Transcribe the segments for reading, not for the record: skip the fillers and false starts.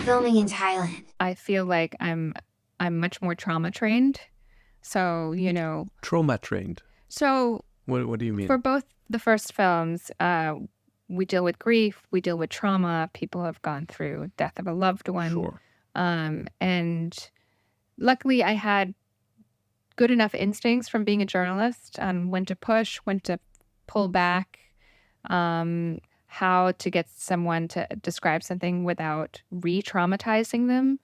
Filming in Thailand. I feel like I'm much more trauma trained. So, Trauma trained. So What do you mean? for both the first films, we deal with grief, we deal with trauma. People have gone through death of a loved one. Sure. And luckily I had good enough instincts from being a journalist on when to push, when to pull back, how to get someone to describe something without re-traumatizing them.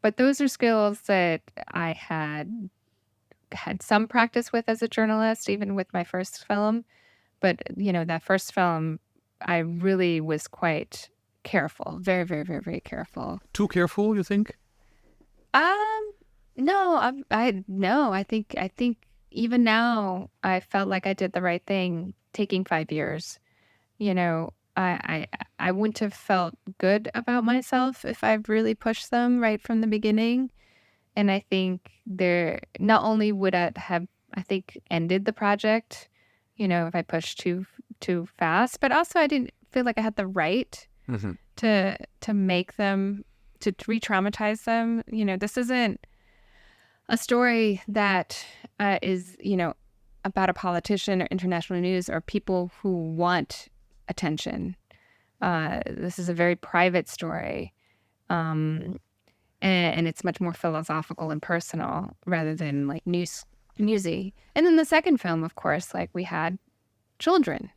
But those are skills that I had some practice with as a journalist, even with my first film. But, that first film, I really was quite careful, very, very, very, very careful. Too careful, you think? No, I think even now I felt like I did the right thing taking 5 years. I wouldn't have felt good about myself if I really pushed them right from the beginning. And I think not only would I have, ended the project, if I pushed too fast, but also I didn't feel like I had the right to make them, to re-traumatize them. This isn't a story that is, about a politician or international news or people who want attention. This is a very private story. And it's much more philosophical and personal rather than like newsy. And then the second film, of course, like we had children.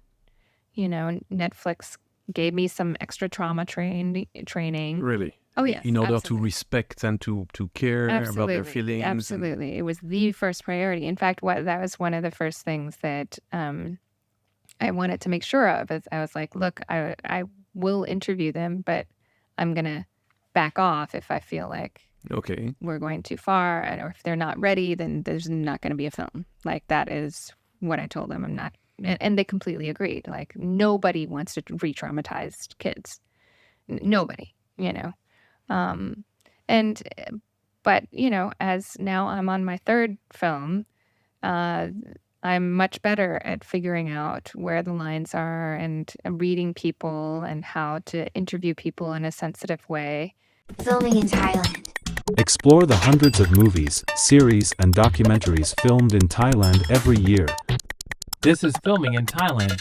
Netflix gave me some extra trauma training. Really? Oh, yes. In order absolutely. to respect and to care about their feelings. Absolutely. It was the first priority. In fact, that was one of the first things that I wanted to make sure of. Is I was like, look, I will interview them, but I'm going to back off if I feel like we're going too far, or if they're not ready, then there's not going to be a film. Like, that is what I told them. I'm not, and they completely agreed. Like, nobody wants to re-traumatize kids. Nobody, but as now I'm on my third film, I'm much better at figuring out where the lines are and reading people and how to interview people in a sensitive way. Filming in Thailand. Explore the hundreds of movies, series, and documentaries filmed in Thailand every year. This is Filming in Thailand.